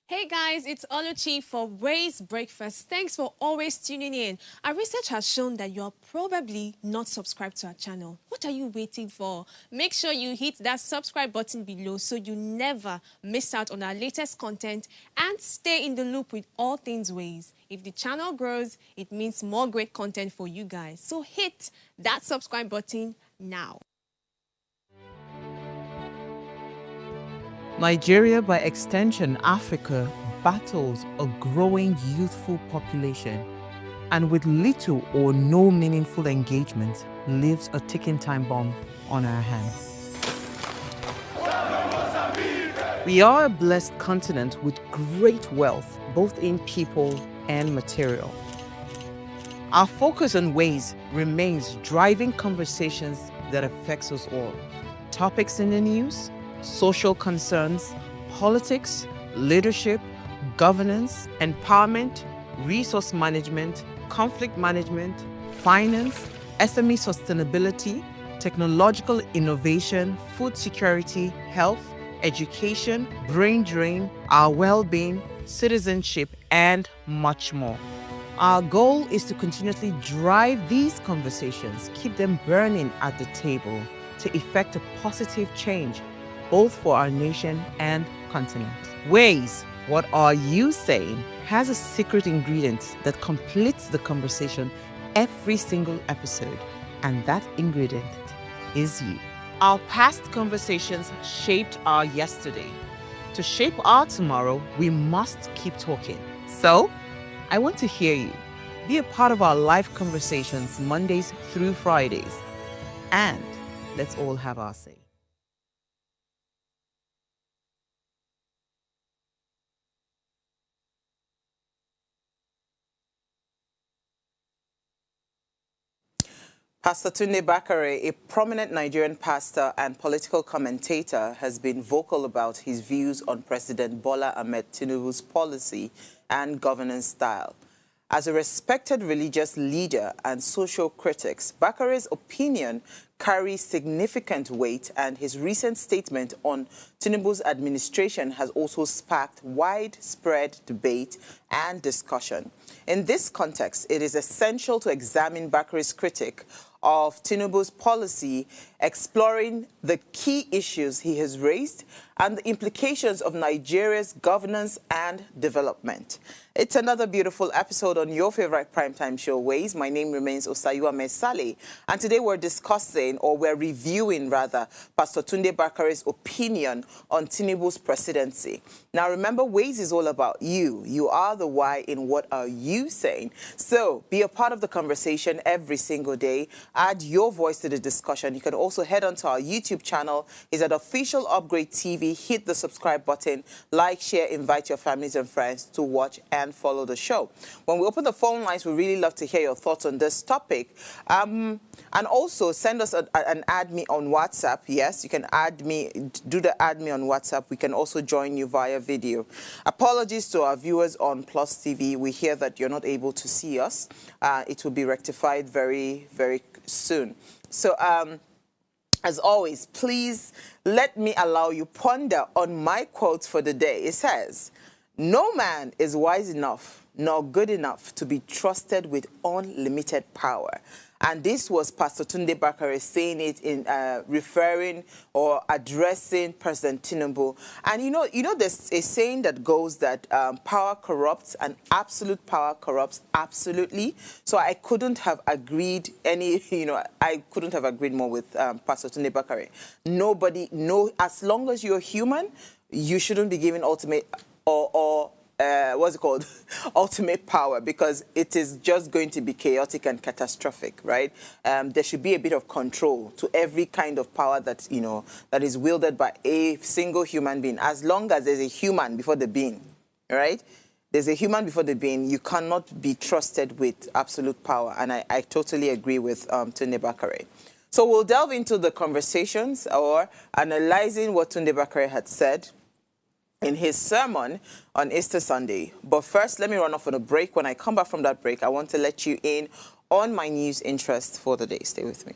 Hey guys, it's Oluchi for Ways Breakfast. Thanks for always tuning in. Our research has shown that you're probably not subscribed to our channel. What are you waiting for? Make sure you hit that subscribe button below so you never miss out on our latest content and stay in the loop with all things Ways. If the channel grows, it means more great content for you guys. So hit that subscribe button now. Nigeria, by extension Africa, battles a growing youthful population and with little or no meaningful engagement leaves a ticking time bomb on our hands. We are a blessed continent with great wealth, both in people and material. Our focus on Ways remains driving conversations that affects us all. Topics in the news, social concerns, politics, leadership, governance, empowerment, resource management, conflict management, finance, SME sustainability, technological innovation, food security, health, education, brain drain, our well-being, citizenship, and much more. Our goal is to continuously drive these conversations, keep them burning at the table to effect a positive change both for our nation and continent. Ways, what are you saying, has a secret ingredient that completes the conversation every single episode, and that ingredient is you. Our past conversations shaped our yesterday. To shape our tomorrow, we must keep talking. So, I want to hear you. Be a part of our live conversations Mondays through Fridays. And let's all have our say. Pastor Tunde Bakare, a prominent Nigerian pastor and political commentator, has been vocal about his views on President Bola Ahmed Tinubu's policy and governance style. As a respected religious leader and social critic, Bakare's opinion carries significant weight, and his recent statement on Tinubu's administration has also sparked widespread debate and discussion. In this context, it is essential to examine Bakare's critique of Tinubu's policy, exploring the key issues he has raised and the implications of Nigeria's governance and development. It's another beautiful episode on your favorite primetime show, Ways. My name remains Osayua Mesale, and today we're reviewing Pastor Tunde Bakare's opinion on Tinubu's presidency. Now remember, Ways is all about you. You are the why in what are you saying. So be a part of the conversation every single day. Add your voice to the discussion. You can also head onto our YouTube channel. It's at Official Upgrade TV. Hit the subscribe button, like, share, invite your families and friends to watch and follow the show. When we open the phone lines, we really love to hear your thoughts on this topic. And also send us an add me on WhatsApp. Yes, you can add me, do the add me on WhatsApp. We can also join you via video. Apologies to our viewers on Plus TV. We hear that you're not able to see us. It will be rectified very, very soon. So, as always, please let me allow you ponder on my quote for the day. It says, "No man is wise enough nor good enough to be trusted with unlimited power." And this was Pastor Tunde Bakare saying it in referring or addressing President Tinubu. And you know, there's a saying that goes that power corrupts and absolute power corrupts absolutely. So I couldn't have agreed I couldn't have agreed more with Pastor Tunde Bakare. As long as you're human, you shouldn't be given ultimate ultimate power, because it is just going to be chaotic and catastrophic, right? There should be a bit of control to every kind of power that is wielded by a single human being. As long as there's a human before the being, right? There's a human before the being. You cannot be trusted with absolute power, and I totally agree with Tunde Bakare. So we'll delve into the conversations or analyzing what Tunde Bakare had said in his sermon on Easter Sunday. But first, let me run off on a break. When I come back from that break, I want to let you in on my news interest for the day. Stay with me.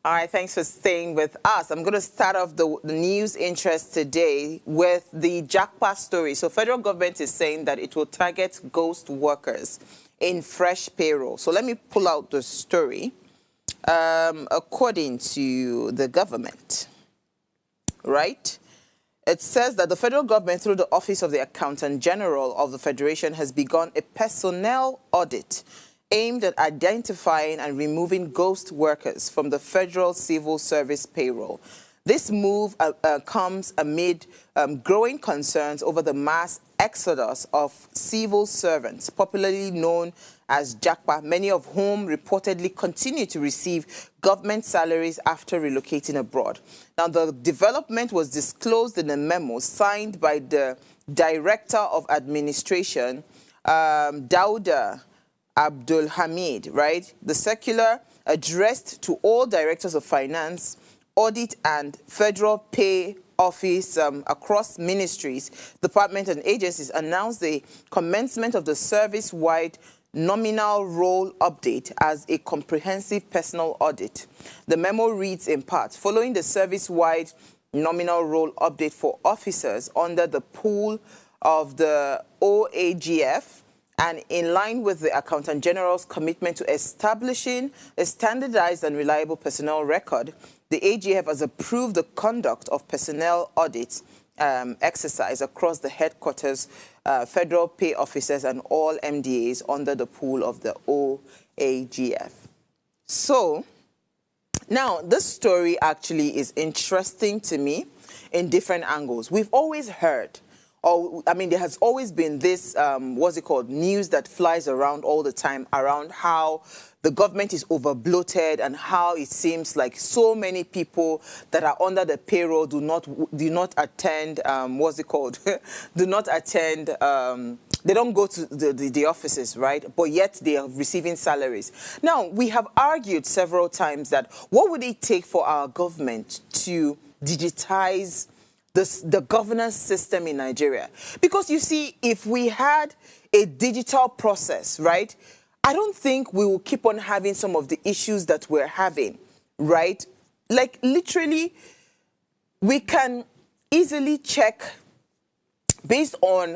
All right, thanks for staying with us. I'm going to start off the news interest today with the Jakpa story. So federal government is saying that it will target ghost workers in fresh payroll. So let me pull out the story. According to the government, right? It says that the federal government, through the Office of the Accountant General of the Federation, has begun a personnel audit aimed at identifying and removing ghost workers from the federal civil service payroll. This move comes amid growing concerns over the mass exodus of civil servants, popularly known as Jakpa, many of whom reportedly continue to receive government salaries after relocating abroad. Now, the development was disclosed in a memo signed by the Director of Administration, Dauda Abdul Hamid, right? The circular addressed to all directors of finance, audit and federal pay office across ministries, departments and agencies announced the commencement of the service-wide nominal role update as a comprehensive personal audit. The memo reads in part, following the service-wide nominal role update for officers under the pool of the OAGF, and in line with the Accountant General's commitment to establishing a standardized and reliable personnel record, the AGF has approved the conduct of personnel audits exercise across the headquarters, federal pay officers, and all MDAs under the pool of the OAGF. So, now, this story actually is interesting to me in different angles. We've always heard, there has always been this, news that flies around all the time around how the government is over-bloated and how it seems like so many people that are under the payroll do not attend, do not attend, they don't go to the offices, right? But yet they are receiving salaries. Now, we have argued several times that what would it take for our government to digitize the governance system in Nigeria? Because you see, if we had a digital process, right, I don't think we will keep on having some of the issues that we're having, right? Like literally, we can easily check based on,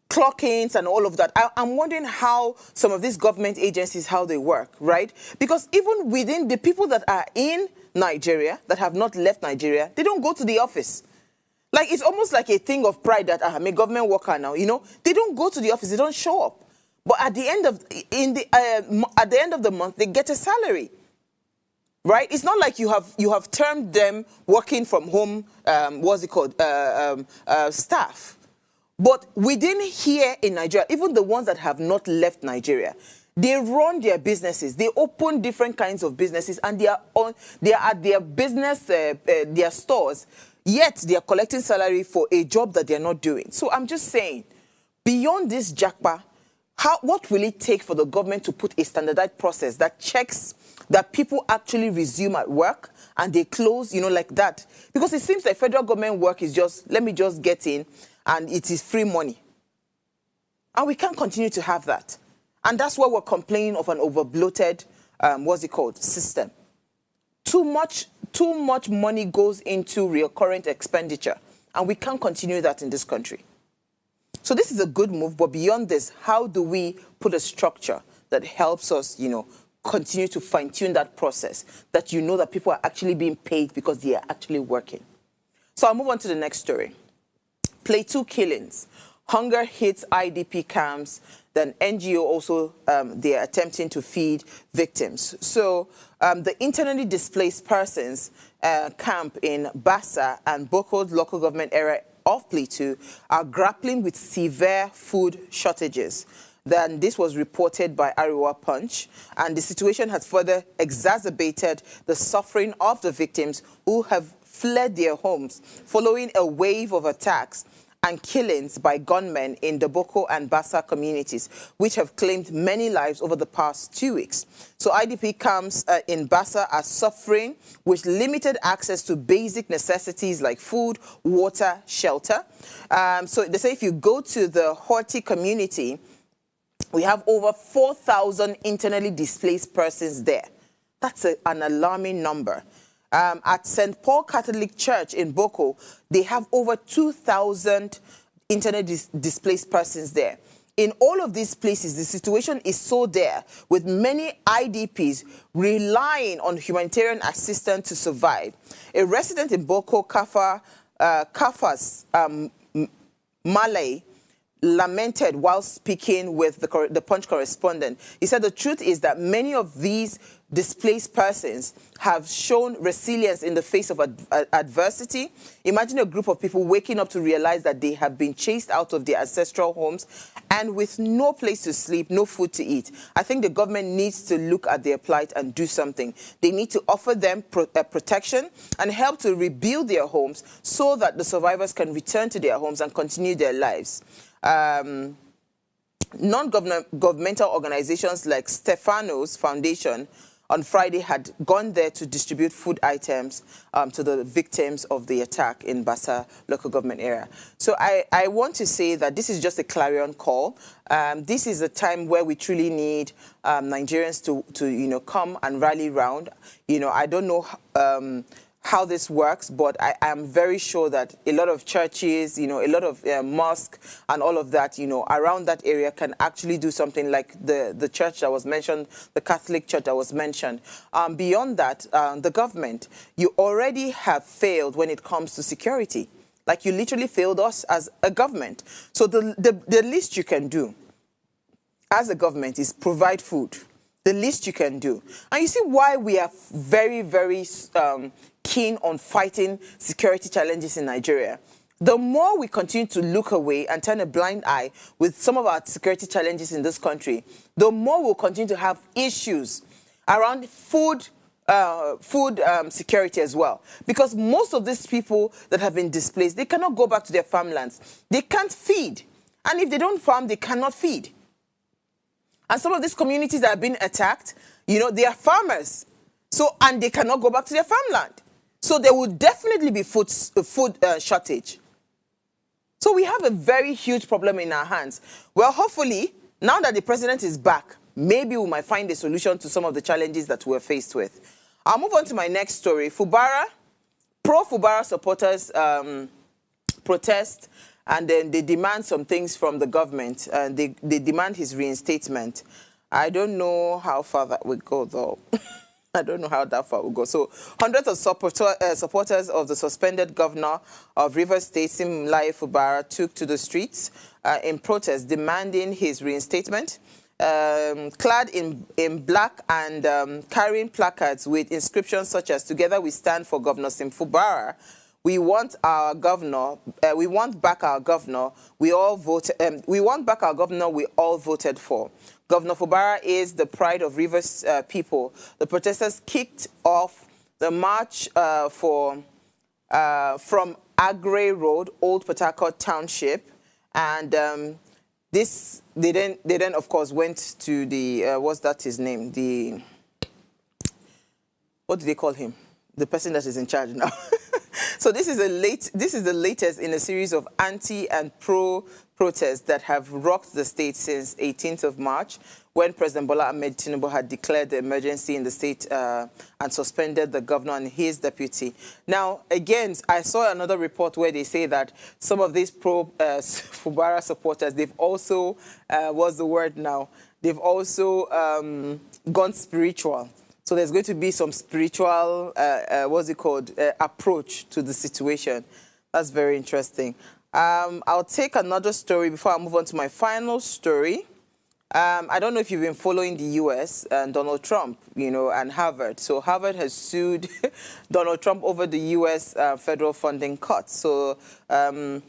clock-ins and all of that. I'm wondering how some of these government agencies, how they work, right? Because even within the people that are in Nigeria, that have not left Nigeria, they don't go to the office. Like, it's almost like a thing of pride that I'm a government worker now, you know? They don't go to the office, they don't show up. But at the end of the month, they get a salary, right? It's not like you have termed them working from home, staff. But within here in Nigeria, even the ones that have not left Nigeria, they run their businesses. They open different kinds of businesses, and they are at their business, their stores. Yet they are collecting salary for a job that they are not doing. So I'm just saying, beyond this Jakpa, what will it take for the government to put a standardized process that checks that people actually resume at work and they close, like that? Because it seems like federal government work is just, let me just get in, and it is free money. And we can't continue to have that. And that's why we're complaining of an over-bloated, system. Too much money goes into recurrent expenditure, and we can't continue that in this country. So this is a good move, but beyond this, how do we put a structure that helps us, continue to fine-tune that process, that that people are actually being paid because they are actually working? So I'll move on to the next story. Plateau killings. Hunger hits IDP camps. Then NGO also, they are attempting to feed victims. So the internally displaced persons camp in Bassa and Boko local government area of Plateau are grappling with severe food shortages. Then this was reported by Ariwa Punch, and the situation has further exacerbated the suffering of the victims who have fled their homes following a wave of attacks and killings by gunmen in the Boko and Bassa communities, which have claimed many lives over the past 2 weeks. So IDP camps in Bassa are suffering with limited access to basic necessities like food, water, shelter. So they say if you go to the Horti community, we have over 4,000 internally displaced persons there. That's an alarming number. At St. Paul Catholic Church in Boko, they have over 2,000 internally displaced persons there. In all of these places, the situation is so dire, with many IDPs relying on humanitarian assistance to survive. A resident in Boko, Kafas Malay, lamented while speaking with the Punch correspondent. He said the truth is that many of these displaced persons have shown resilience in the face of adversity. Imagine a group of people waking up to realize that they have been chased out of their ancestral homes and with no place to sleep, no food to eat. I think the government needs to look at their plight and do something. They need to offer them protection and help to rebuild their homes so that the survivors can return to their homes and continue their lives. Non-governmental organizations like Stefano's Foundation on Friday had gone there to distribute food items to the victims of the attack in Bassa local government area. So I want to say that this is just a clarion call. This is a time where we truly need Nigerians to come and rally round. I don't know how this works, but I am very sure that a lot of churches, a lot of mosques and all of that, around that area can actually do something like the church that was mentioned, the Catholic church that was mentioned. Beyond that, the government, you already have failed when it comes to security. Like, you literally failed us as a government. So the least you can do as a government is provide food. The least you can do. And you see why we are very, very keen on fighting security challenges in Nigeria. The more we continue to look away and turn a blind eye with some of our security challenges in this country, the more we'll continue to have issues around food security as well. Because most of these people that have been displaced, they cannot go back to their farmlands. They can't feed. And if they don't farm, they cannot feed. And some of these communities that have been attacked, they are farmers. And they cannot go back to their farmland. So there will definitely be food shortage. So we have a very huge problem in our hands. Well, hopefully, now that the president is back, maybe we might find a solution to some of the challenges that we're faced with. I'll move on to my next story. Pro-Fubara supporters protest, and then they demand some things from the government. And they demand his reinstatement. I don't know how far that would go, though. I don't know how that far will go. So hundreds of supporters of the suspended governor of Rivers State, Siminalayi Fubara, took to the streets in protest, demanding his reinstatement. Clad in black and carrying placards with inscriptions such as "Together we stand for Governor Sim Fubara. We want our governor. We want back our governor. We want back our governor. We all voted for." Governor Fubara is the pride of Rivers people. The protesters kicked off the march from Agre Road, Old Port Harcourt Township, and they then of course went to the what's that his name? What do they call him? The person that is in charge now. So this is the latest in a series of anti and pro protests that have rocked the state since 18th of March, when President Bola Ahmed Tinubu had declared the emergency in the state and suspended the governor and his deputy. Now, again, I saw another report where they say that some of these pro-Fubara supporters, they've also, what's the word now? They've also gone spiritual. So there's going to be some spiritual, approach to the situation. That's very interesting. I'll take another story before I move on to my final story. I don't know if you've been following the U.S. and Donald Trump, and Harvard. So Harvard has sued Donald Trump over the U.S. Federal funding cuts. So the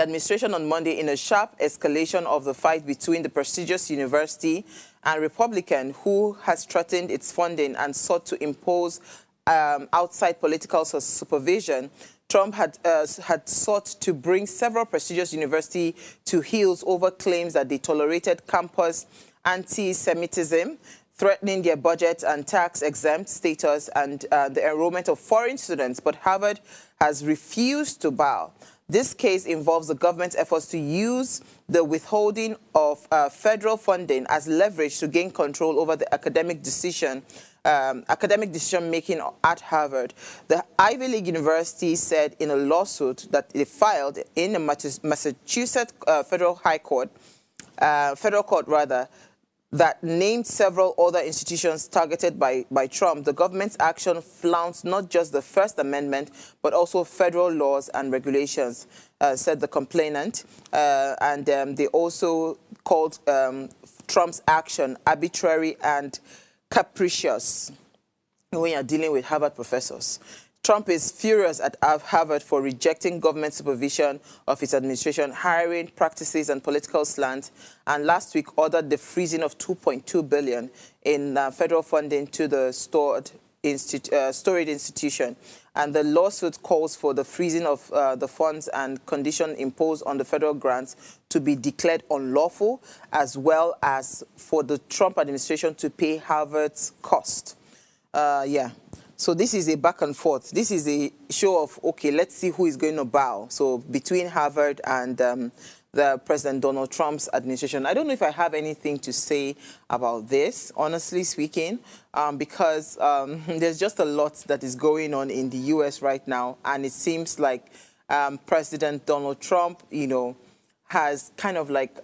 administration on Monday, in a sharp escalation of the fight between the prestigious university and Republican, who has threatened its funding and sought to impose outside political supervision, Trump had sought to bring several prestigious universities to heels over claims that they tolerated campus anti-Semitism, threatening their budget and tax-exempt status and the enrollment of foreign students. But Harvard has refused to bow. This case involves the government's efforts to use the withholding of federal funding as leverage to gain control over the academic decision academic decision-making at Harvard. The Ivy League university said in a lawsuit that they filed in the Massachusetts federal court, that named several other institutions targeted by Trump. The government's action flouts not just the First Amendment, but also federal laws and regulations, said the complainant. And they also called Trump's action arbitrary and capricious when you're dealing with Harvard professors. Trump is furious at Harvard for rejecting government supervision of its administration, hiring practices and political slant, and last week ordered the freezing of $2.2 billion in federal funding to the storied institution. And the lawsuit calls for the freezing of the funds and condition imposed on the federal grants to be declared unlawful, as well as for the Trump administration to pay Harvard's cost. So this is a back and forth. This is a show of, okay, let's see who is going to bow. So between Harvard and the President Donald Trump's administration. I don't know if I have anything to say about this, honestly speaking, because there's just a lot that is going on in the U.S. right now. And it seems like President Donald Trump, has kind of like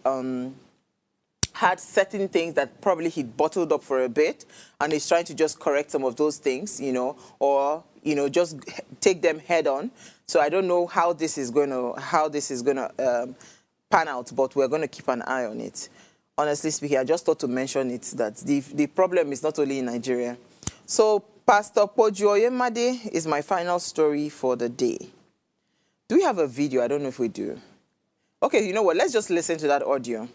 had certain things that probably he bottled up for a bit, and he's trying to just correct some of those things, or just take them head on. So I don't know how this is going to pan out, but we're going to keep an eye on it. Honestly speaking, I just thought to mention it that the problem is not only in Nigeria. So Pastor Poju Oyemade is my final story for the day. Do we have a video? I don't know if we do. Okay, you know what? Let's just listen to that audio.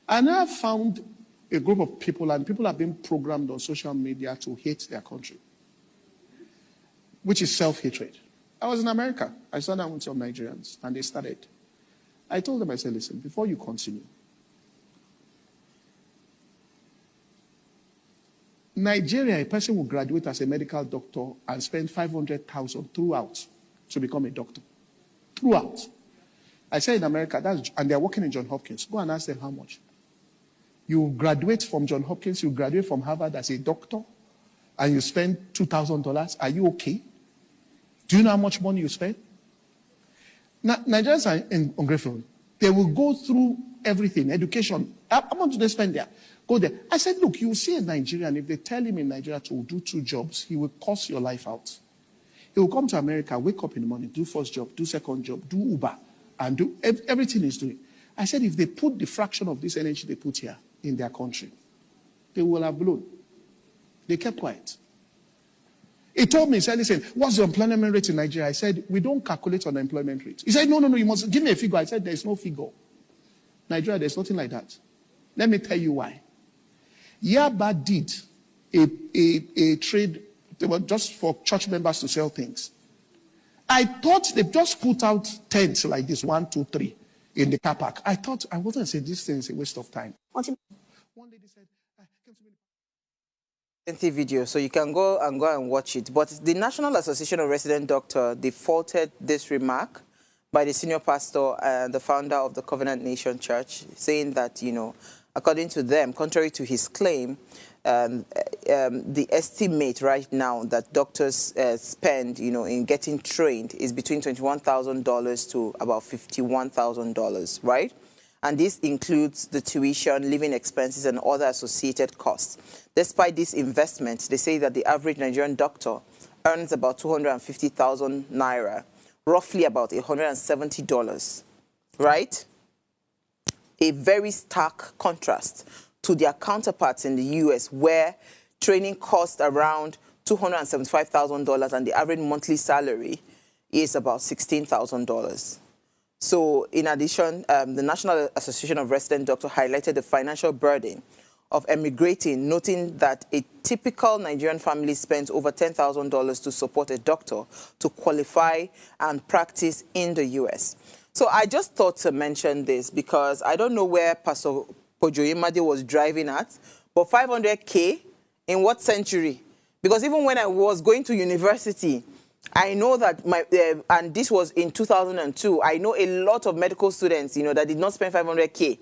I now found a group of people, and people have been programmed on social media to hate their country, which is self-hatred. I was in America. I sat down with some Nigerians, and they started. I told them, I said, listen, before you continue, Nigeria, a person will graduate as a medical doctor and spend $500,000 throughout to become a doctor. Throughout. I said in America, and they're working in Johns Hopkins. Go and ask them how much. You graduate from Johns Hopkins, you graduate from Harvard as a doctor, and you spend $2,000. Are you okay? Do you know how much money you spend? Now, Nigerians are ungrateful. They will go through everything, education. How much do they spend there? Go there. I said, look, you will see a Nigerian, if they tell him in Nigeria to do 2 jobs, he will cost your life out. He will come to America, wake up in the morning, do first job, do second job, do Uber, and do everything he's doing. I said, if they put the fraction of this energy they put here in their country, they will have blown. They kept quiet. He told me, he said, listen, what's the unemployment rate in Nigeria? I said, we don't calculate unemployment rate. He said, no, you must give me a figure. I said, there's no figure. Nigeria, there's nothing like that. Let me tell you why. Yaba did a trade, they were just for church members to sell things. I thought they just put out tents like this, 1, 2, 3. In the car park. I thought, I wasn't saying this thing is a waste of time. One lady said, came to me. Video, so you can go and watch it. But the National Association of Resident Doctors defaulted this remark by the senior pastor and the founder of the Covenant Nation Church, saying that, according to them, contrary to his claim, the estimate right now that doctors spend, in getting trained is between $21,000 to about $51,000, right? And this includes the tuition, living expenses, and other associated costs. Despite this investment, they say that the average Nigerian doctor earns about 250,000 naira, roughly about $170, right? A very stark contrast to their counterparts in the U.S., where training costs around $275,000 and the average monthly salary is about $16,000. So, in addition, the National Association of Resident Doctors highlighted the financial burden of emigrating, noting that a typical Nigerian family spends over $10,000 to support a doctor to qualify and practice in the U.S. So I just thought to mention this because I don't know where Pastor Poju Oyemade was driving at, but 500K in what century? Because even when I was going to university, I know that and this was in 2002, I know a lot of medical students, that did not spend 500K,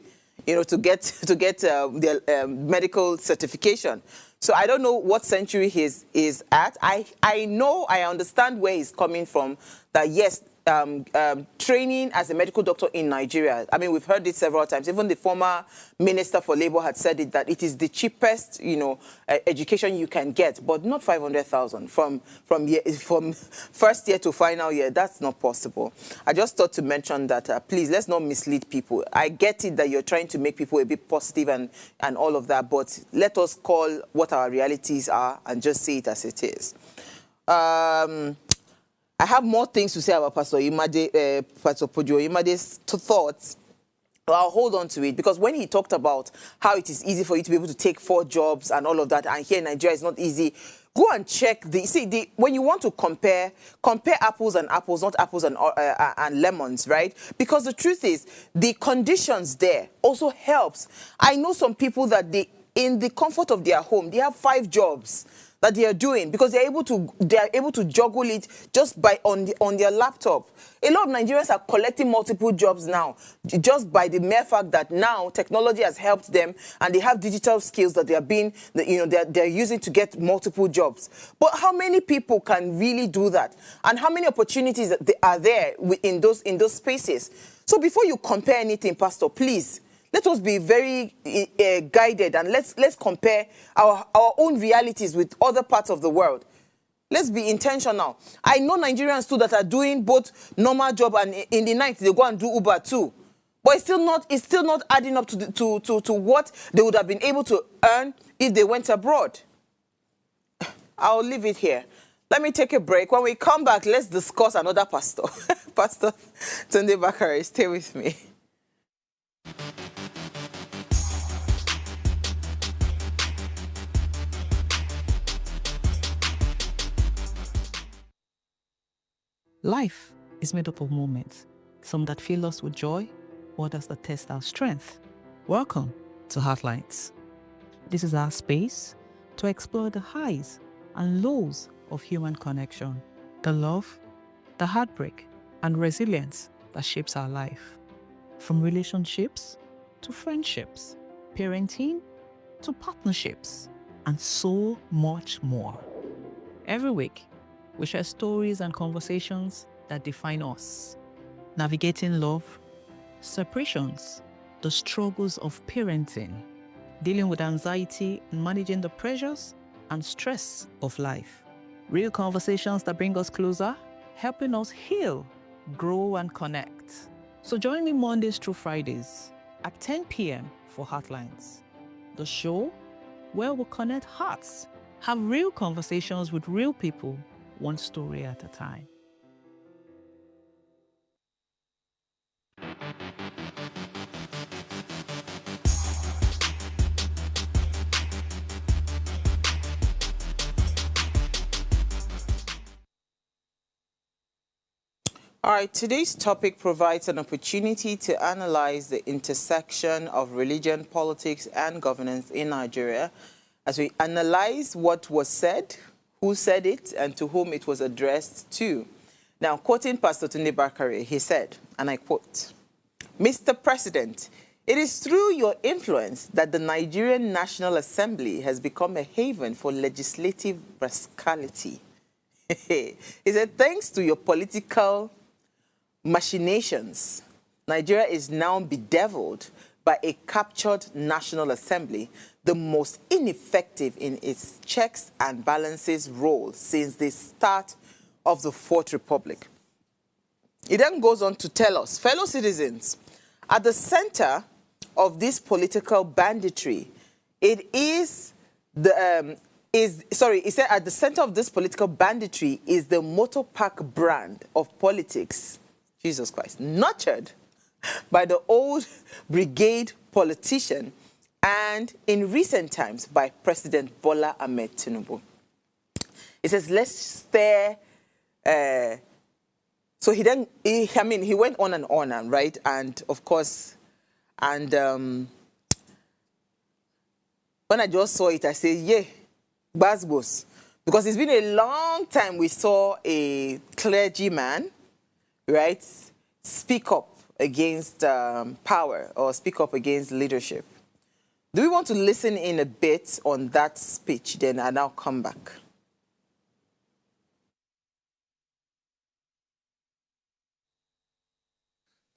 you know, to get their medical certification. So I don't know what century he's at. I understand where he's coming from, that yes, training as a medical doctor in Nigeria, I mean, we've heard it several times. Even the former Minister for Labour had said it, that it is the cheapest, you know, education you can get, but not 500,000 from first year to final year. That's not possible. I just thought to mention that, please, let's not mislead people. I get it that you're trying to make people a bit positive and all of that, but let us call what our realities are and just see it as it is. I have more things to say about Pastor Pojo Imade's thoughts. I'll hold on to it, because when he talked about how it is easy for you to be able to take 4 jobs and all of that, and here in Nigeria it's not easy, go and check when you want to compare apples and apples, not apples and lemons, right? Because the truth is, the conditions there also helps. I know some people that in the comfort of their home, they have 5 jobs that they are doing, because they are able to juggle it just by on their laptop. A lot of Nigerians are collecting multiple jobs now, just by the mere fact that now technology has helped them, and they have digital skills that they're using to get multiple jobs. But how many people can really do that, and how many opportunities are there in those spaces? So before you compare anything, Pastor, please, let us be very guided, and let's compare our own realities with other parts of the world. Let's be intentional. I know Nigerians too that are doing both normal job, and in the night they go and do Uber too. But it's still not adding up to what they would have been able to earn if they went abroad. I'll leave it here. Let me take a break. When we come back, let's discuss another pastor. Pastor Tunde Bakare, stay with me. Life is made up of moments, some that fill us with joy, others that test our strength. Welcome to Heartlines. This is our space to explore the highs and lows of human connection, the love, the heartbreak, and resilience that shapes our life. From relationships to friendships, parenting to partnerships, and so much more. Every week, we share stories and conversations that define us, navigating love, separations, the struggles of parenting, dealing with anxiety and managing the pressures and stress of life. Real conversations that bring us closer, helping us heal, grow, and connect. So join me Mondays through Fridays at 10 p.m. for Heartlines, the show where we'll connect hearts, have real conversations with real people, one story at a time. All right, today's topic provides an opportunity to analyze the intersection of religion, politics, and governance in Nigeria, as we analyze what was said, who said it, and to whom it was addressed to. Now, quoting Pastor Tunde Bakare, he said, and I quote, "Mr. President, it is through your influence that the Nigerian National Assembly has become a haven for legislative rascality." He said, "Thanks to your political machinations, Nigeria is now bedeviled by a captured National Assembly, the most ineffective in its checks and balances role since the start of the Fourth Republic." It then goes on to tell us, fellow citizens, at the center of this political banditry, he said at the center of this political banditry is the motor park brand of politics, Jesus Christ, nurtured by the old brigade politician and in recent times by President Bola Ahmed Tinubu. He says, let's stare. So he went on, right? And of course, and when I just saw it, I said, yeah, Basbos. Because it's been a long time we saw a clergyman, right, speak up against power or speak up against leadership. Do we want to listen in a bit on that speech then and I'll come back?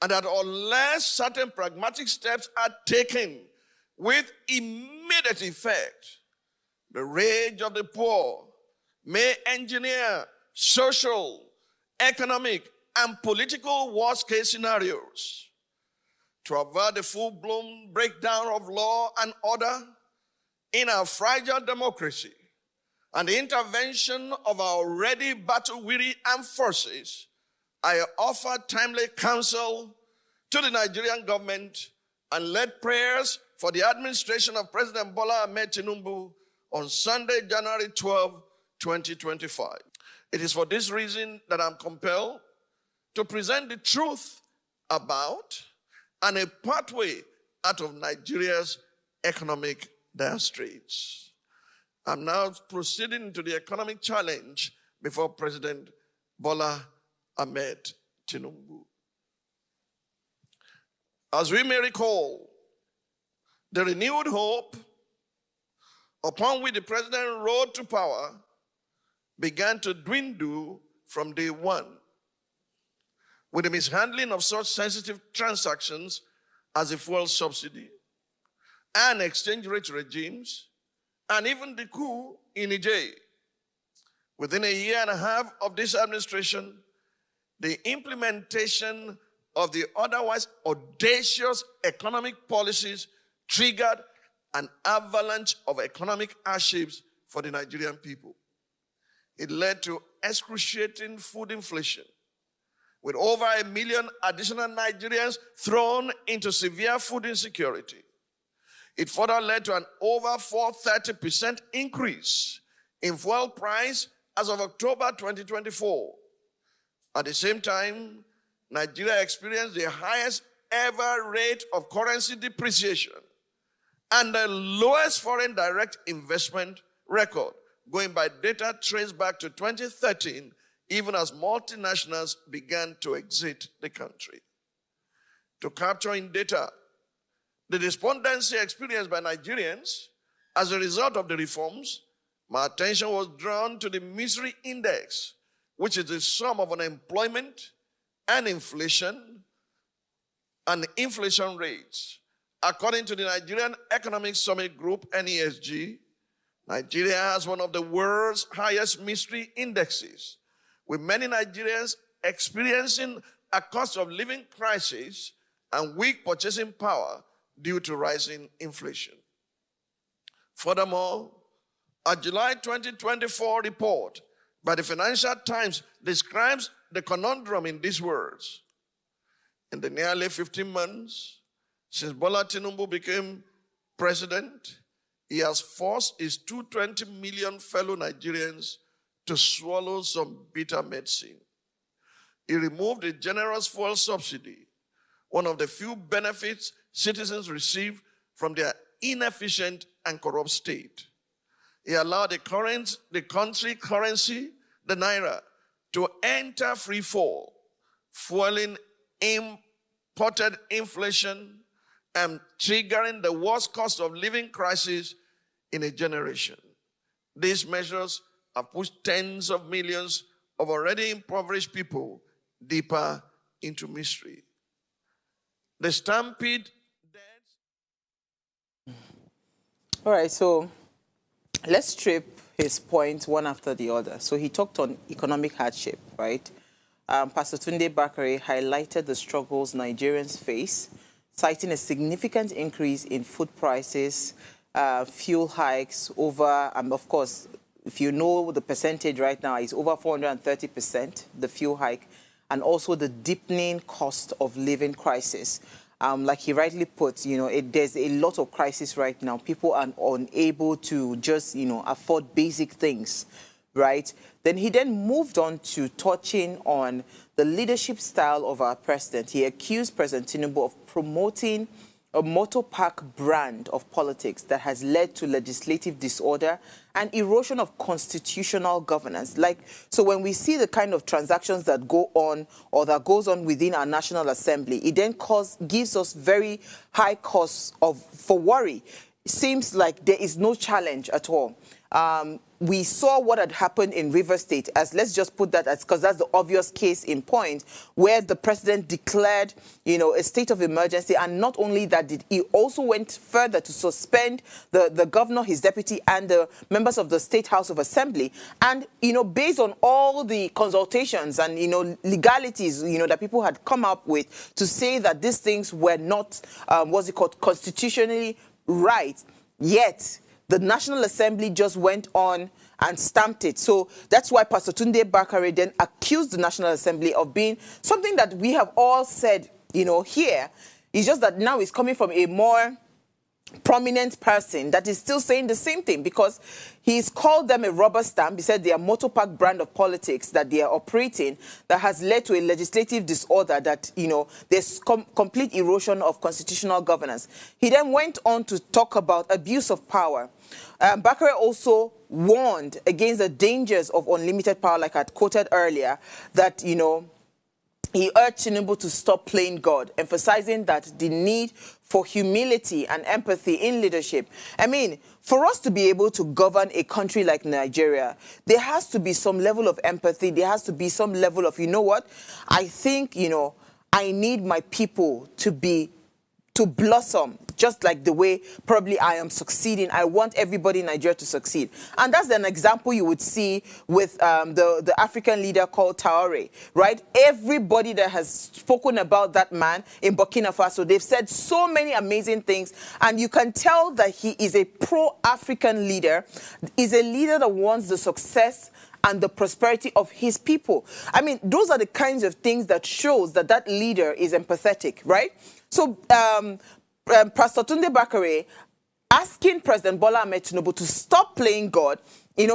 And that unless certain pragmatic steps are taken with immediate effect, the rage of the poor may engineer social, economic, and political worst-case scenarios. To avert the full-blown breakdown of law and order in our fragile democracy and the intervention of our already battle-weary armed forces, I offer timely counsel to the Nigerian government and led prayers for the administration of President Bola Ahmed Tinubu on Sunday, January 12, 2025. It is for this reason that I'm compelled to present the truth about and a pathway out of Nigeria's economic dire straits. I'm now proceeding to the economic challenge before President Bola Ahmed Tinubu. As we may recall, the renewed hope upon which the president rode to power began to dwindle from day one, with the mishandling of such sensitive transactions as the fuel subsidy and exchange rate regimes, and even the coup in Niger. Within a year and a half of this administration, the implementation of the otherwise audacious economic policies triggered an avalanche of economic hardships for the Nigerian people. It led to excruciating food inflation, with over 1 million additional Nigerians thrown into severe food insecurity. It further led to an over 430% increase in fuel price as of October 2024. At the same time, Nigeria experienced the highest ever rate of currency depreciation and the lowest foreign direct investment record, going by data traced back to 2013, even as multinationals began to exit the country. To capture in data the despondency experienced by Nigerians as a result of the reforms, my attention was drawn to the misery index, which is the sum of unemployment and inflation rates. According to the Nigerian Economic Summit Group, NESG, Nigeria has one of the world's highest misery indexes, with many Nigerians experiencing a cost of living crisis and weak purchasing power due to rising inflation. Furthermore, a July 2024 report by the Financial Times describes the conundrum in these words. In the nearly 15 months since Bola Tinubu became president, he has forced his 220 million fellow Nigerians to swallow some bitter medicine. He removed the generous fuel subsidy, one of the few benefits citizens receive from their inefficient and corrupt state. He allowed the country currency, the naira, to enter free fall, fueling imported inflation and triggering the worst cost of living crisis in a generation. These measures have pushed tens of millions of already impoverished people deeper into misery. The stampede deaths. All right, so let's strip his points one after the other. So he talked on economic hardship, right? Pastor Tunde Bakare highlighted the struggles Nigerians face, citing a significant increase in food prices, fuel hikes over, of course, if you know the percentage right now, it's over 430%, the fuel hike, and also the deepening cost of living crisis. Like he rightly put, there's a lot of crisis right now. People are unable to just, afford basic things, right? Then he moved on to touching on the leadership style of our president. He accused President Tinubu of promoting a motor-park brand of politics that has led to legislative disorder and erosion of constitutional governance. So when we see the kind of transactions that go on or that goes on within our National Assembly, it then gives us very high cause for worry. It seems like there is no challenge at all. We saw what had happened in River State, let's just put that as, because that's the obvious case in point, where the president declared, a state of emergency. And not only that, he also went further to suspend the governor, his deputy, and the members of the State House of Assembly. And, based on all the consultations and, legalities, that people had come up with to say that these things were not, constitutionally right, yet the National Assembly just went on and stamped it. So that's why Pastor Tunde Bakare then accused the National Assembly of being something that we have all said, here. It's just that now it's coming from a more prominent person that is still saying the same thing, because he's called them a rubber stamp. He said they are motor-park brand of politics that they are operating that has led to a legislative disorder that, there's complete erosion of constitutional governance. He then went on to talk about abuse of power. Bakare also warned against the dangers of unlimited power, like I had quoted earlier, that, he urged Tinubu to stop playing God, emphasizing that the need for humility and empathy in leadership. I mean, for us to be able to govern a country like Nigeria, there has to be some level of empathy. There has to be some level of, I think, I need my people to blossom, just like the way probably I am succeeding. I want everybody in Nigeria to succeed. And that's an example you would see with the African leader called Traoré, right? Everybody that has spoken about that man in Burkina Faso, they've said so many amazing things. And you can tell that he is a pro-African leader, is a leader that wants the success and the prosperity of his people. I mean, those are the kinds of things that shows that that leader is empathetic, right? So, Pastor Tunde Bakare asking President Bola Ahmed Tinubu to stop playing God, it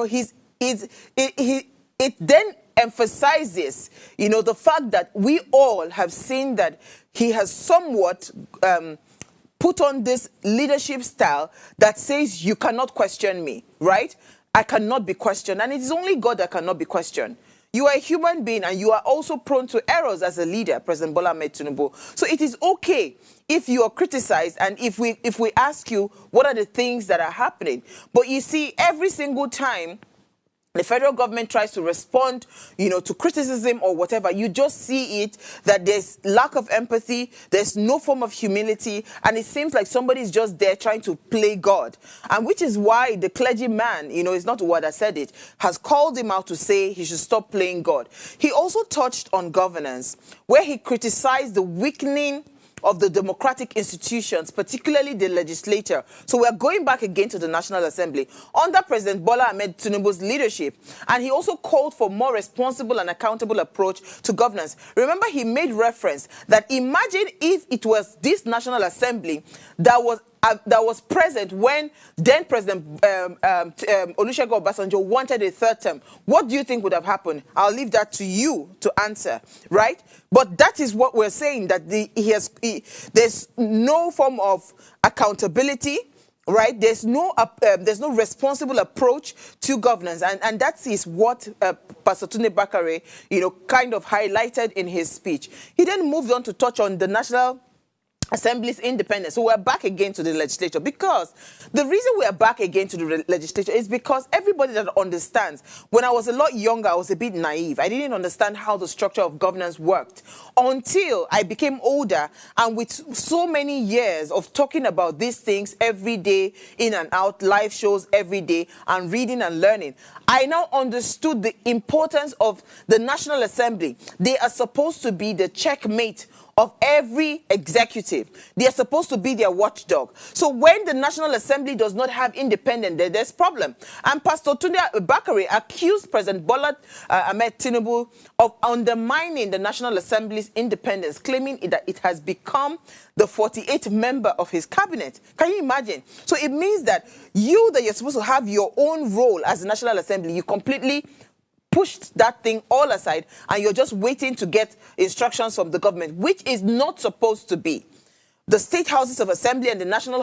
then emphasizes, the fact that we all have seen that he has somewhat put on this leadership style that says you cannot question me, right? I cannot be questioned, and it is only God that cannot be questioned. You are a human being, and you are also prone to errors as a leader, President Bola Ahmed Tinubu. So it is okay if you are criticized and if we ask you what are the things that are happening. But you see, every single time the federal government tries to respond, to criticism or whatever, you just see it that there's lack of empathy, there's no form of humility, and it seems like somebody's just there trying to play God. And which is why the clergyman, it's not the word that said it, has called him out to say he should stop playing God. He also touched on governance, where he criticized the weakening of the democratic institutions, particularly the legislature. So we're going back again to the National Assembly under President Bola Ahmed Tinubu's leadership. And he also called for more responsible and accountable approach to governance. Remember, he made reference that imagine if it was this National Assembly that was present when then President Olusegun Obasanjo wanted a third term. What do you think would have happened? I'll leave that to you to answer, right? But that is what we're saying, that there's no form of accountability, right? There's no responsible approach to governance, and that is what Pastor Tunde Bakare, kind of highlighted in his speech. He then moved on to touch on the National Assembly's independence. So we're back again to the legislature, because the reason we are back again to the legislature is because everybody that understands, when I was a lot younger, I was a bit naive. I didn't understand how the structure of governance worked until I became older, and with so many years of talking about these things every day, in and out, live shows every day, and reading and learning, I now understood the importance of the National Assembly. They are supposed to be the checkmate of every executive. They are supposed to be their watchdog. So when the National Assembly does not have independence, there's problem. And Pastor Tunde Bakare accused President Bola Ahmed Tinubu of undermining the National Assembly's independence, claiming that it has become the 48th member of his cabinet. Can you imagine? So it means that you're supposed to have your own role as the National Assembly, you completely pushed that thing all aside, and you're just waiting to get instructions from the government, which is not supposed to be. the state houses of assembly and the National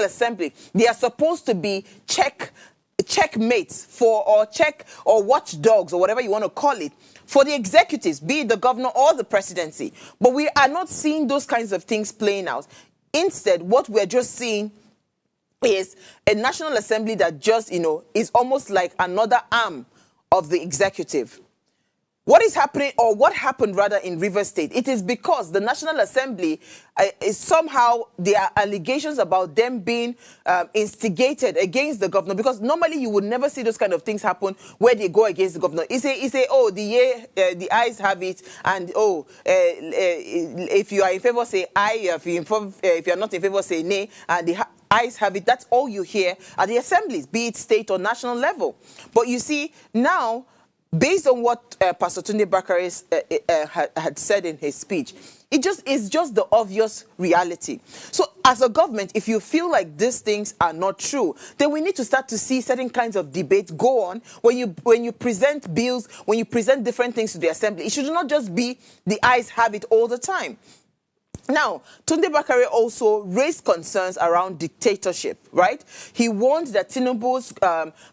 Assembly, they are supposed to be checkmates or watchdogs or whatever you want to call it for the executives, be it the governor or the presidency. But we are not seeing those kinds of things playing out. Instead, what we're just seeing is a National Assembly that just, is almost like another arm of the executive. What is happening, or what happened rather, in Rivers State? It is because the National Assembly is somehow, there are allegations about them being instigated against the governor, because normally you would never see those kind of things happen where they go against the governor. He say, oh, the ayes have it, and if you are in favor, say aye. If you are not in favor, say nay, and the ayes have it. That's all you hear at the assemblies, be it state or national level. But you see, now, based on what Pastor Tunde Bakare had said in his speech, it's just the obvious reality. So as a government, if you feel like these things are not true, then we need to start to see certain kinds of debates go on when you present bills, when you present different things to the assembly. It should not just be the ayes have it all the time. Now, Tunde Bakare also raised concerns around dictatorship, right? He warned that Tinubu's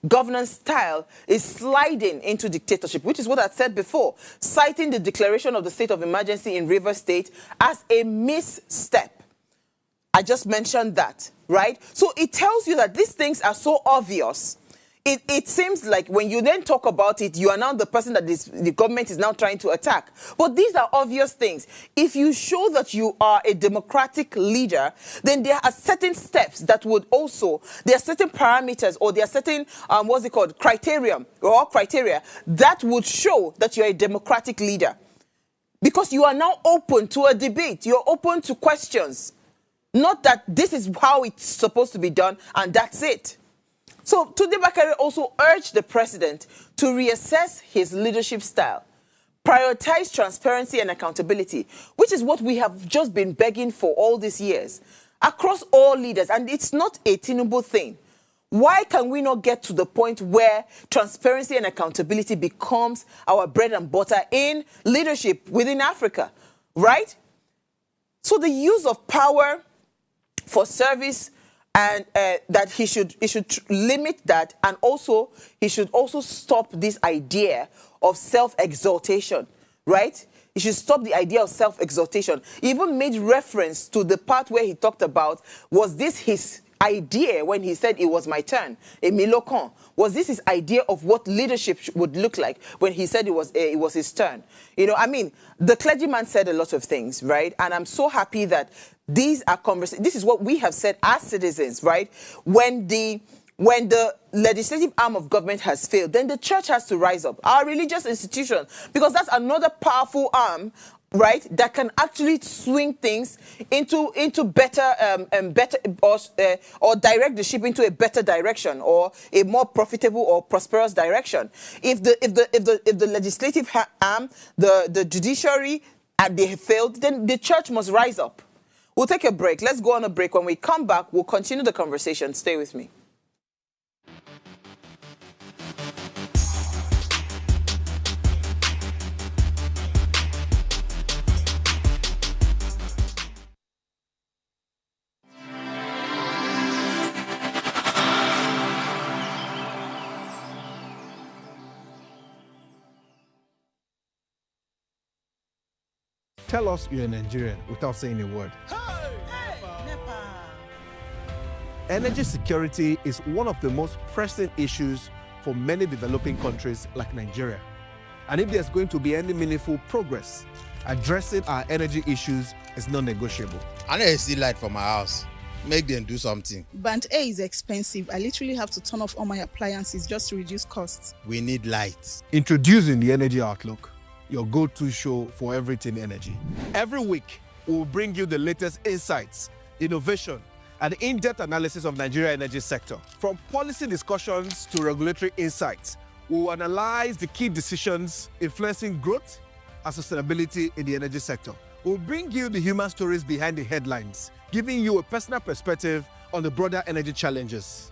governance style is sliding into dictatorship, which is what I said before, citing the declaration of the state of emergency in Rivers State as a misstep. I just mentioned that, right? So it tells you that these things are so obvious. It seems like when you then talk about it, you are now the person that the government is now trying to attack. But these are obvious things. If you show that you are a democratic leader, then there are certain steps that would also, there are certain parameters, or there are certain, criteria that would show that you're a democratic leader. Because you are now open to a debate. You're open to questions. Not that this is how it's supposed to be done and that's it. So Tunde Bakare also urged the president to reassess his leadership style, prioritize transparency and accountability, which is what we have just been begging for all these years, across all leaders. And it's not a Tinubu thing. Why can we not get to the point where transparency and accountability becomes our bread and butter in leadership within Africa, right? So the use of power for service, and that he should limit that, and also he should also stop this idea of self-exaltation, right? He should stop the idea of self-exaltation. He even made reference to the part where he talked about, was this his idea when he said it was my turn? Emilokon. Was this his idea of what leadership would look like when he said it was his turn? The clergyman said a lot of things, right? And I'm so happy that these are conversations. This is what we have said as citizens, right? When the legislative arm of government has failed, then the church has to rise up, our religious institution, because that's another powerful arm, right, that can actually swing things into better or direct the ship into a better direction, or a more profitable or prosperous direction. If the legislative arm, the judiciary, and they have failed, then the church must rise up. We'll take a break. Let's go on a break. When we come back, we'll continue the conversation. Stay with me. Tell us you're a Nigerian without saying a word. Energy security is one of the most pressing issues for many developing countries like Nigeria. And if there's going to be any meaningful progress, addressing our energy issues is non-negotiable. I need to see light for my house. Make them do something. Band A is expensive. I literally have to turn off all my appliances just to reduce costs. We need light. Introducing the Energy Outlook, your go-to show for everything energy. Every week, we'll bring you the latest insights, innovation, and in-depth analysis of Nigeria's energy sector. From policy discussions to regulatory insights, we'll analyze the key decisions influencing growth and sustainability in the energy sector. We'll bring you the human stories behind the headlines, giving you a personal perspective on the broader energy challenges.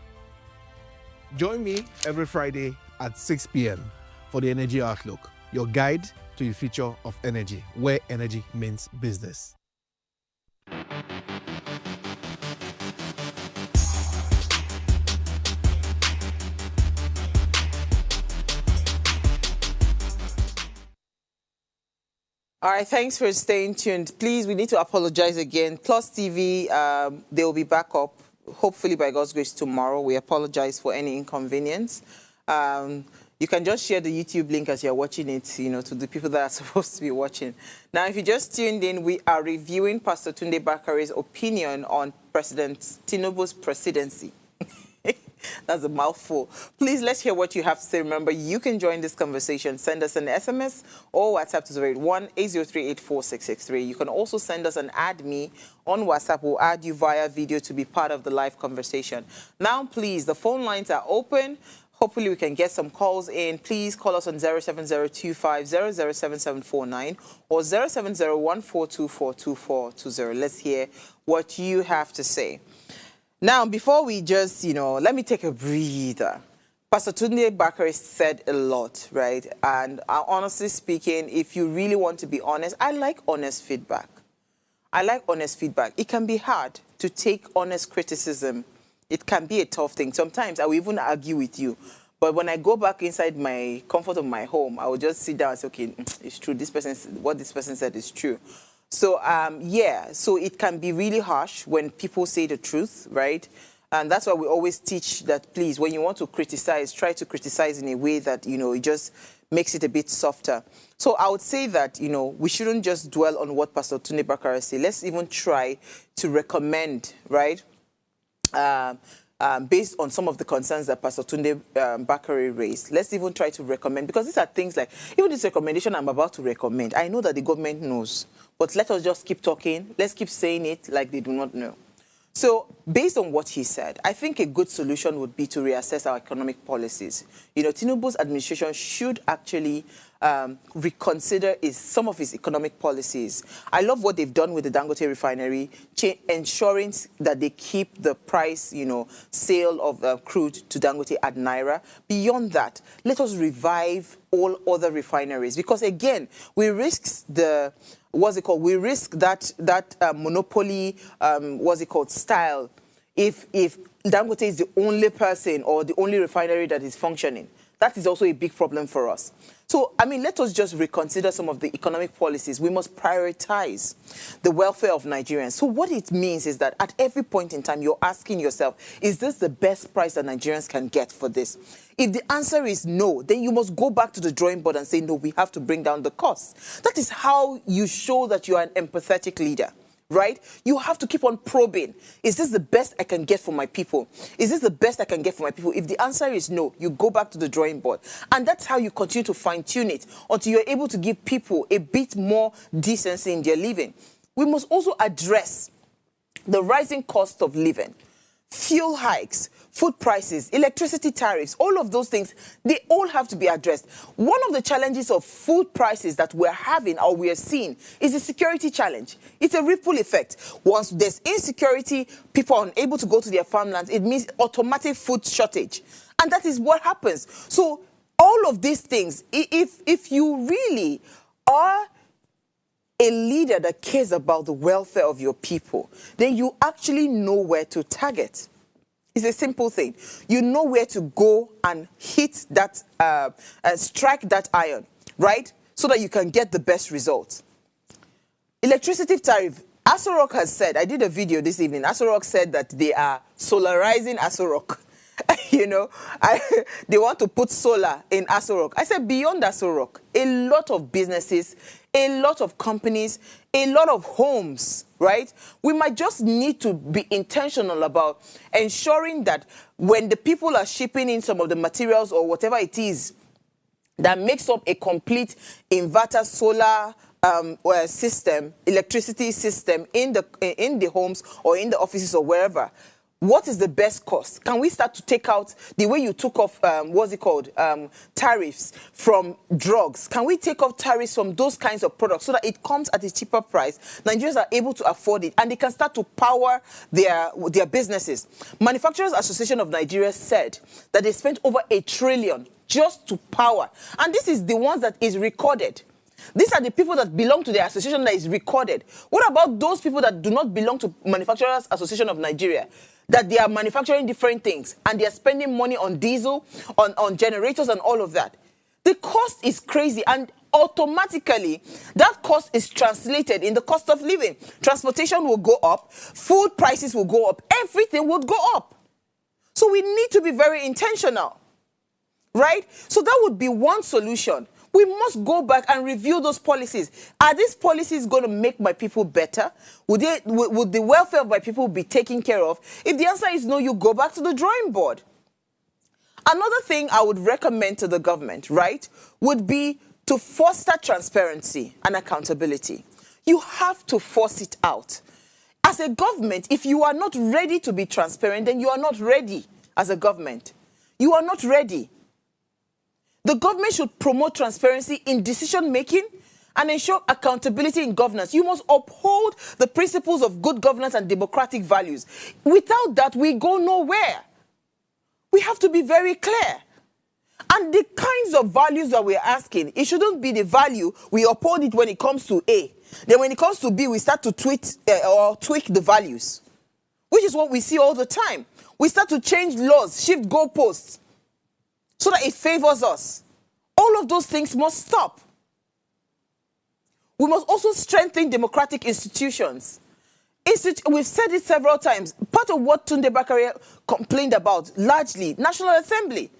Join me every Friday at 6 p.m. for the Energy Outlook, your guide to the future of energy, where energy means business. All right, thanks for staying tuned. Please, we need to apologize again. Plus TV, they will be back up, hopefully by God's grace tomorrow. We apologize for any inconvenience. You can just share the YouTube link as you're watching it, to the people that are supposed to be watching. Now, if you just tuned in, we are reviewing Pastor Tunde Bakare's opinion on President Tinubu's presidency. That's a mouthful. Please, let's hear what you have to say. Remember, you can join this conversation. Send us an SMS or WhatsApp to 081-803-84663. You can also send us an add me on WhatsApp. We'll add you via video to be part of the live conversation. Now, please, the phone lines are open. Hopefully, we can get some calls in. Please call us on 07025007749 or 07014242420. Let's hear what you have to say. Now, before we just, let me take a breather. Pastor Tunde Bakare said a lot, right? And honestly speaking, if you really want to be honest, I like honest feedback. I like honest feedback. It can be hard to take honest criticism. It can be a tough thing. Sometimes I will even argue with you. But when I go back inside my comfort of my home, I will just sit down and say, okay, it's true. What this person said is true. So, so it can be really harsh when people say the truth, right? And that's why we always teach that, please, when you want to criticize, try to criticize in a way that, it just makes it a bit softer. So I would say that, we shouldn't just dwell on what Pastor Tunde Bakare said. Let's even try to recommend, right? Based on some of the concerns that Pastor Tunde Bakare raised, let's even try to recommend, because these are things like, even this recommendation I'm about to recommend, I know that the government knows, but let us just keep talking. Let's keep saying it like they do not know. So based on what he said, I think a good solution would be to reassess our economic policies. Tinubu's administration should actually reconsider some of his economic policies. I love what they've done with the Dangote refinery, ensuring that they keep the price, sale of crude to Dangote at Naira. Beyond that, let us revive all other refineries, because again, we risk we risk that monopoly, style, if Dangote is the only person or the only refinery that is functioning. That is also a big problem for us. So, let us just reconsider some of the economic policies. We must prioritize the welfare of Nigerians. So what it means is that at every point in time, you're asking yourself, is this the best price that Nigerians can get for this? If the answer is no, then you must go back to the drawing board and say, no, we have to bring down the costs. That is how you show that you are an empathetic leader. Right? You have to keep on probing. Is this the best I can get for my people? Is this the best I can get for my people? If the answer is no, you go back to the drawing board. And that's how you continue to fine-tune it until you're able to give people a bit more decency in their living. We must also address the rising cost of living, fuel hikes, food prices, electricity tariffs, all of those things, they all have to be addressed. One of the challenges of food prices that we're having or we are seeing is the security challenge. It's a ripple effect. Once there's insecurity, people are unable to go to their farmlands, it means automatic food shortage. And that is what happens. So all of these things, if you really are a leader that cares about the welfare of your people, then you actually know where to target. It's a simple thing. You know where to go and hit that, strike that iron, right? So that you can get the best results. Electricity tariff. Aso Rock has said, I did a video this evening, Aso Rock said that they are solarizing Aso Rock. They want to put solar in Aso Rock. I said beyond Aso Rock, a lot of businesses, a lot of companies, a lot of homes, right? We might just need to be intentional about ensuring that when the people are shipping in some of the materials or whatever it is that makes up a complete inverter solar system, electricity system in the homes or in the offices or wherever, what is the best cost? Can we start to take out the way you took off, tariffs from drugs? Can we take off tariffs from those kinds of products so that it comes at a cheaper price? Nigerians are able to afford it and they can start to power their businesses. Manufacturers Association of Nigeria said that they spent over $1 trillion just to power. And this is the ones that is recorded. These are the people that belong to the association that is recorded. What about those people that do not belong to Manufacturers Association of Nigeria? That they are manufacturing different things and they are spending money on diesel, on generators and all of that. The cost is crazy, and automatically that cost is translated in the cost of living. Transportation will go up, food prices will go up, everything would go up. So we need to be very intentional, right? So that would be one solution. We must go back and review those policies. Are these policies going to make my people better? Would the welfare of my people be taken care of? If the answer is no, you go back to the drawing board. Another thing I would recommend to the government, right, would be to foster transparency and accountability. You have to force it out. As a government, if you are not ready to be transparent, then you are not ready as a government. You are not ready. The government should promote transparency in decision-making and ensure accountability in governance. You must uphold the principles of good governance and democratic values. Without that, we go nowhere. We have to be very clear. And the kinds of values that we're asking, it shouldn't be the value we uphold it when it comes to A. Then when it comes to B, we start to tweak the values, which is what we see all the time. We start to change laws, shift goalposts, so that it favors us. All of those things must stop. We must also strengthen democratic institutions. We've said it several times. Part of what Tunde Bakare complained about, largely, National Assembly,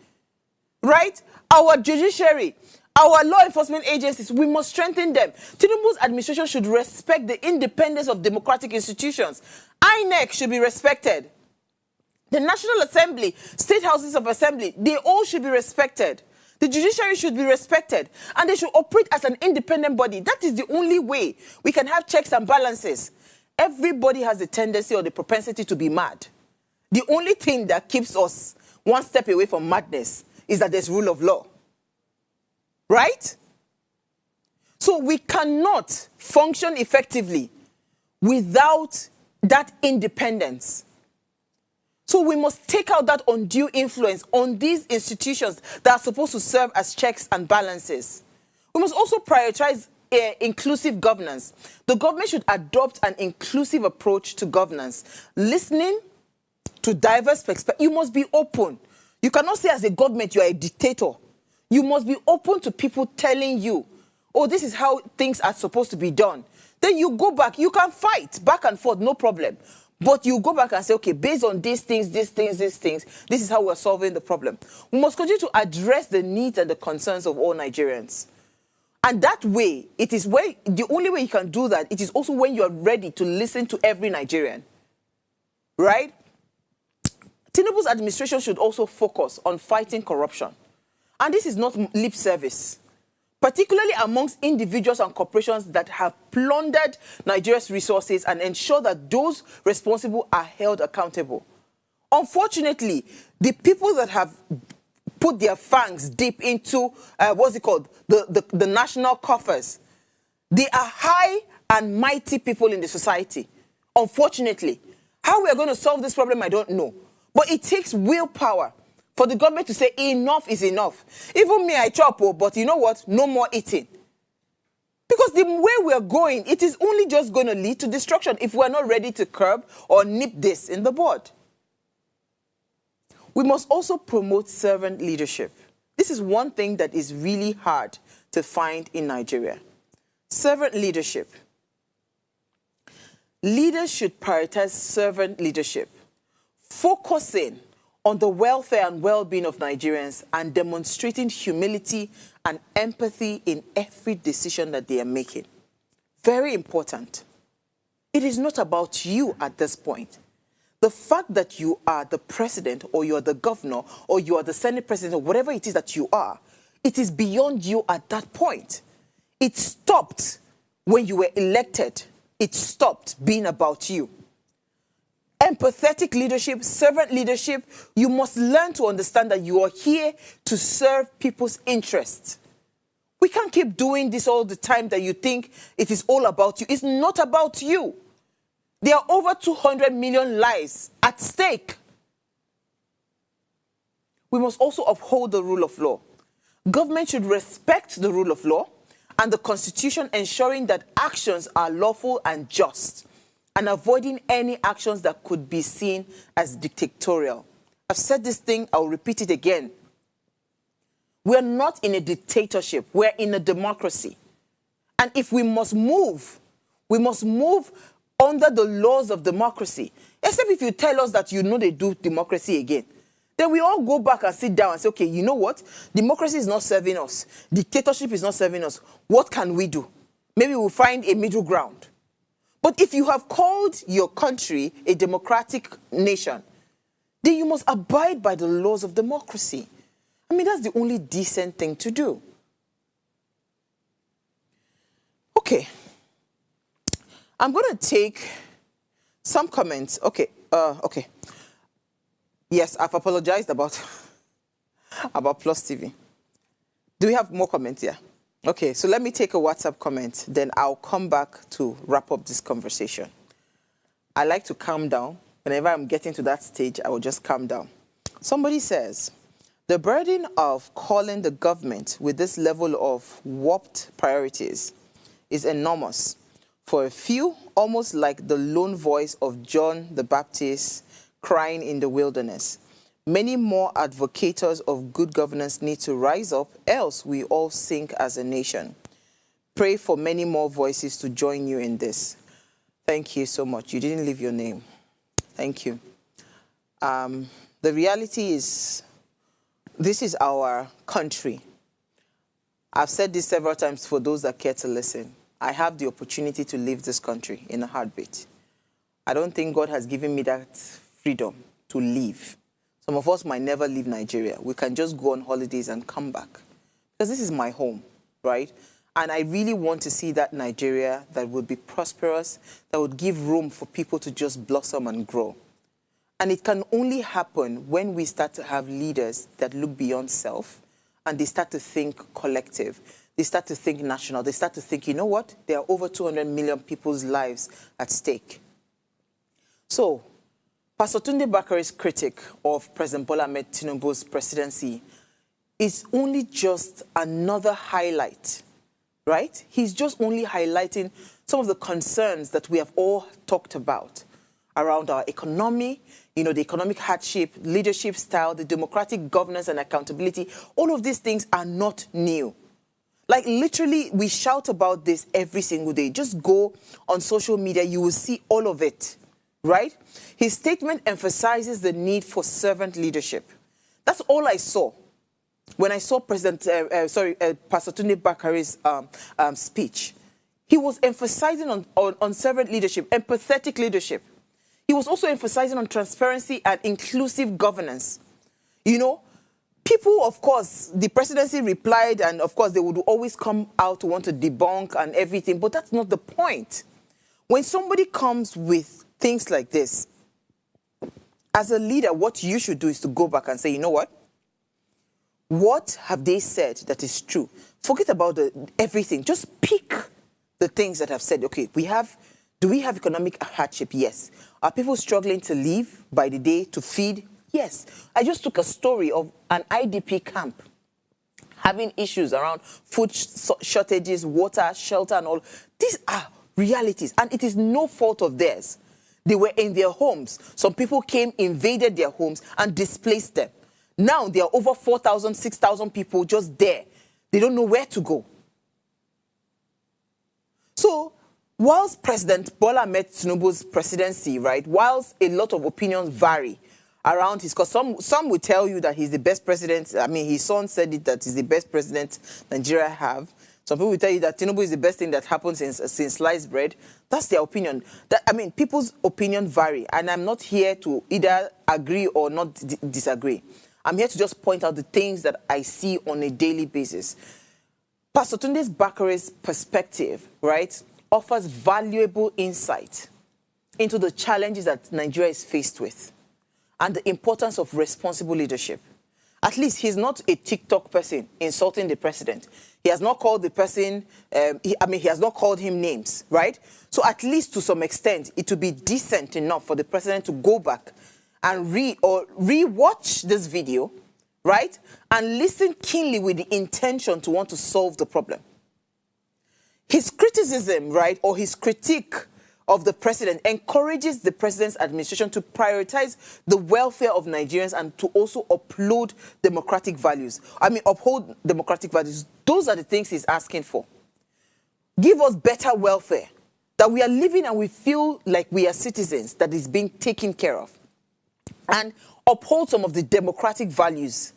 right? Our judiciary, our law enforcement agencies, we must strengthen them. Tinubu's administration should respect the independence of democratic institutions. INEC should be respected. The National Assembly, state houses of assembly, they all should be respected. The judiciary should be respected. And they should operate as an independent body. That is the only way we can have checks and balances. Everybody has the tendency or the propensity to be mad. The only thing that keeps us one step away from madness is that there's rule of law. Right? So we cannot function effectively without that independence. So we must take out that undue influence on these institutions that are supposed to serve as checks and balances. We must also prioritize inclusive governance. The government should adopt an inclusive approach to governance, listening to diverse perspectives. You must be open. You cannot say as a government you are a dictator. You must be open to people telling you, oh, this is how things are supposed to be done. Then you go back. You can fight back and forth, no problem. But you go back and say, okay, based on these things, this is how we're solving the problem. We must continue to address the needs and the concerns of all Nigerians. And that way, it is where the only way you can do that, it is also when you are ready to listen to every Nigerian. Right? Tinubu's administration should also focus on fighting corruption. And this is not lip service, particularly amongst individuals and corporations that have plundered Nigeria's resources, and ensure that those responsible are held accountable. Unfortunately, the people that have put their fangs deep into, the national coffers, they are high and mighty people in the society. Unfortunately, how we are going to solve this problem, I don't know. But it takes willpower for the government to say enough is enough. Even me, I chop, but you know what? No more eating. Because the way we're going, it is only just going to lead to destruction if we're not ready to curb or nip this in the bud. We must also promote servant leadership. This is one thing that is really hard to find in Nigeria. Servant leadership. Leaders should prioritize servant leadership, focusing on the welfare and well-being of Nigerians and demonstrating humility and empathy in every decision that they are making. Very important. It is not about you at this point. The fact that you are the president, or you are the governor, or you are the Senate president, or whatever it is that you are, it is beyond you at that point. It stopped when you were elected. It stopped being about you. Empathetic leadership, servant leadership, you must learn to understand that you are here to serve people's interests. We can't keep doing this all the time that you think it is all about you. It's not about you. There are over 200 million lives at stake. We must also uphold the rule of law. Government should respect the rule of law and the Constitution ensuring that actions are lawful and just, and avoiding any actions that could be seen as dictatorial. I've said this thing, I'll repeat it again. We're not in a dictatorship, we're in a democracy. And if we must move under the laws of democracy, except if you tell us that you know they do democracy again. Then we all go back and sit down and say, okay, you know what? Democracy is not serving us. Dictatorship is not serving us. What can we do? Maybe we'll find a middle ground. But if you have called your country a democratic nation, then you must abide by the laws of democracy. I mean, that's the only decent thing to do. Okay. I'm going to take some comments. Okay. Okay. Yes, I've apologized about Plus TV. Do we have more comments here? Okay, so let me take a WhatsApp comment, then I'll come back to wrap up this conversation. I like to calm down. Whenever I'm getting to that stage, I will just calm down. Somebody says, the burden of calling the government with this level of warped priorities is enormous. For a few, almost like the lone voice of John the Baptist crying in the wilderness. Many more advocates of good governance need to rise up, else we all sink as a nation. Pray for many more voices to join you in this. Thank you so much. You didn't leave your name. Thank you. The reality is, this is our country. I've said this several times for those that care to listen. I have the opportunity to leave this country in a heartbeat. I don't think God has given me that freedom to leave. Some of us might never leave Nigeria. We can just go on holidays and come back. Because this is my home, right? And I really want to see that Nigeria that would be prosperous, that would give room for people to just blossom and grow. And it can only happen when we start to have leaders that look beyond self and they start to think collective. They start to think national. They start to think, you know what? There are over 200 million people's lives at stake. So, Pastor Tunde Bakare's critic of President Bola Ahmed Tinubu's presidency is only just another highlight, right? He's just only highlighting some of the concerns that we have all talked about around our economy, you know, the economic hardship, leadership style, the democratic governance and accountability. All of these things are not new. Like, literally, we shout about this every single day. Just go on social media, you will see all of it, right? His statement emphasizes the need for servant leadership. That's all I saw when I saw Pastor Tunde Bakare's speech. He was emphasizing on servant leadership, empathetic leadership. He was also emphasizing on transparency and inclusive governance. You know, people, of course, the presidency replied, and of course, they would always come out to want to debunk and everything, but that's not the point. When somebody comes with things like this, as a leader, what you should do is to go back and say, you know what? What have they said that is true? Forget about everything. Just pick the things that have said, okay, do we have economic hardship? Yes. Are people struggling to live by the day, to feed? Yes. I just took a story of an IDP camp having issues around food shortages, water, shelter, and all. These are realities, and it is no fault of theirs. They were in their homes. Some people came, invaded their homes, and displaced them. Now there are over 4,000, 6,000 people just there. They don't know where to go. So, whilst President Bola Ahmed Tinubu's presidency, right, whilst a lot of opinions vary around his, because some will tell you that he's the best president. I mean, his son said it, that he's the best president Nigeria have. Some people will tell you that Tinubu is the best thing that happened since sliced bread. That's their opinion. People's opinion vary, and I'm not here to either agree or not disagree. I'm here to just point out the things that I see on a daily basis. Pastor Tunde Bakare's perspective, right, offers valuable insight into the challenges that Nigeria is faced with and the importance of responsible leadership. At least he's not a TikTok person insulting the president. He has not called the person, he has not called him names, right? So at least to some extent, it would be decent enough for the president to go back and re-watch this video, right? And listen keenly with the intention to want to solve the problem. His criticism, right, or his critique of the president encourages the president's administration to prioritize the welfare of Nigerians and to also uphold democratic values. Uphold democratic values. Those are the things he's asking for. Give us better welfare, that we are living and we feel like we are citizens, that is being taken care of. And uphold some of the democratic values.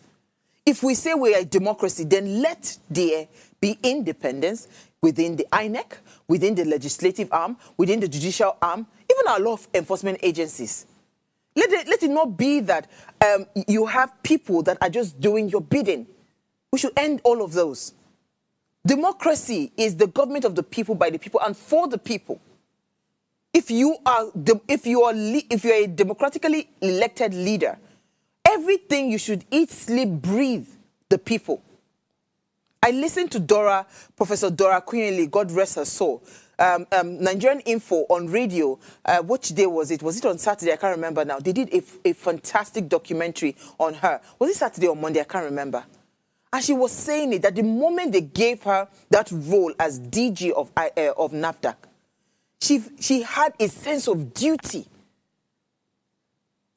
If we say we are a democracy, then let there be independence within the INEC, within the legislative arm, within the judicial arm, even our law enforcement agencies. Let it not be that you have people that are just doing your bidding. We should end all of those. Democracy is the government of the people, by the people, and for the people. If you are a democratically elected leader, everything you should eat, sleep, breathe the people. I listened to Professor Dora Quinley, God rest her soul, Nigerian Info on radio. Which day was it? Was it on Saturday? I can't remember now. They did a fantastic documentary on her. Was it Saturday or Monday? I can't remember. And she was saying it, that the moment they gave her that role as DG of NAFDAC, she had a sense of duty.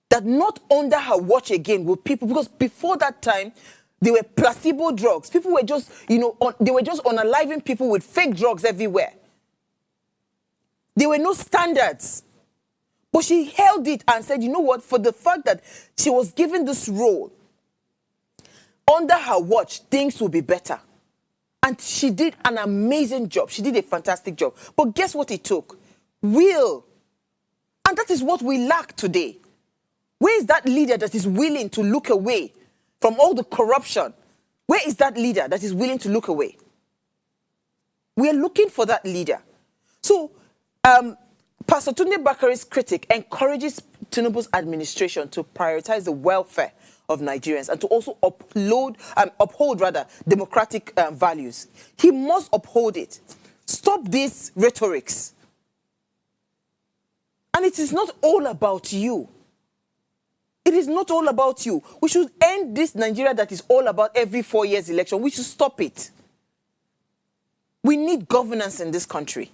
That not under her watch again will people, because before that time, they were placebo drugs. People were just, they were just unaliving people with fake drugs everywhere. There were no standards. But she held it and said, you know what, for the fact that she was given this role, under her watch, things will be better. And she did an amazing job. She did a fantastic job. But guess what it took? Will. And that is what we lack today. Where is that leader that is willing to look away from all the corruption? Where is that leader that is willing to look away? We are looking for that leader. So, Pastor Tunde Bakare's critic encourages Tinubu's administration to prioritize the welfare of Nigerians and to also uphold democratic values. He must uphold it. Stop these rhetorics. And it is not all about you. It is not all about you. We should end this Nigeria that is all about every 4 years election. We should stop it. We need governance in this country.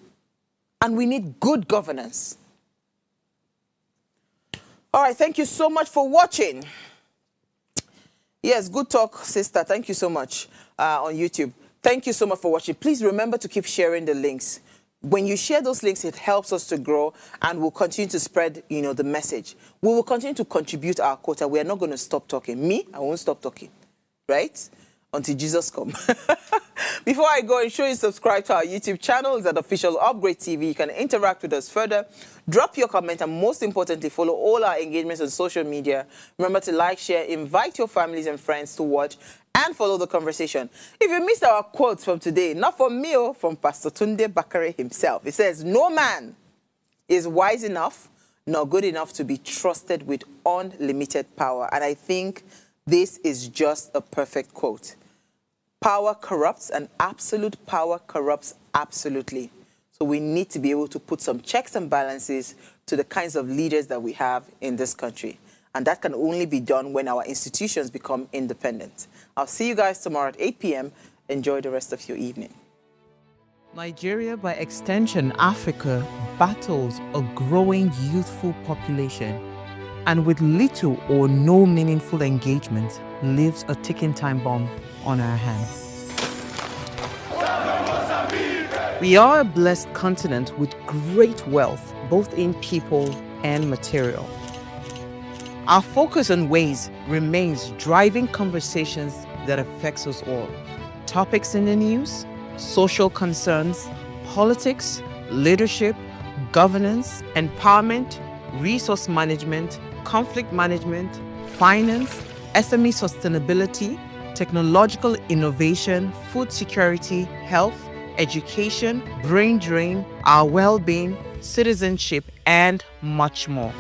And we need good governance. All right, thank you so much for watching. Yes, good talk, sister. Thank you so much on YouTube. Thank you so much for watching. Please remember to keep sharing the links. When you share those links, it helps us to grow and we'll continue to spread, the message. We will continue to contribute our quota. We are not going to stop talking. Me, I won't stop talking, right? Until Jesus comes. Before I go, ensure you subscribe to our YouTube channel. It's at Official Upgrade TV. You can interact with us further. Drop your comment and most importantly, follow all our engagements on social media. Remember to like, share, invite your families and friends to watch and follow the conversation. If you missed our quotes from today, not from me, from Pastor Tunde Bakare himself. It says, no man is wise enough nor good enough to be trusted with unlimited power. And I think this is just a perfect quote. Power corrupts and absolute power corrupts absolutely. So we need to be able to put some checks and balances to the kinds of leaders that we have in this country. And that can only be done when our institutions become independent. I'll see you guys tomorrow at 8 p.m. Enjoy the rest of your evening. Nigeria, by extension Africa, battles a growing youthful population and with little or no meaningful engagement leaves a ticking time bomb on our hands. We are a blessed continent with great wealth, both in people and material. Our focus on ways remains driving conversations that affects us all. Topics in the news, social concerns, politics, leadership, governance, empowerment, resource management, conflict management, finance, SME sustainability, technological innovation, food security, health, education, brain drain, our well-being, citizenship, and much more.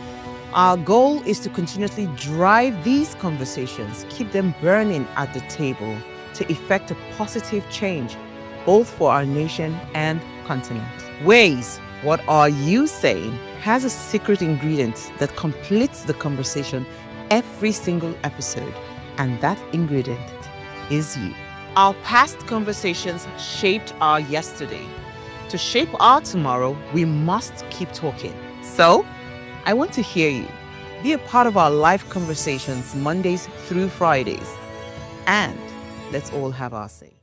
Our goal is to continuously drive these conversations, keep them burning at the table to effect a positive change, both for our nation and continent. Ways, what are you saying, has a secret ingredient that completes the conversation every single episode, and that ingredient is you. Our past conversations shaped our yesterday. To shape our tomorrow, we must keep talking. So, I want to hear you. Be a part of our live conversations Mondays through Fridays. And let's all have our say.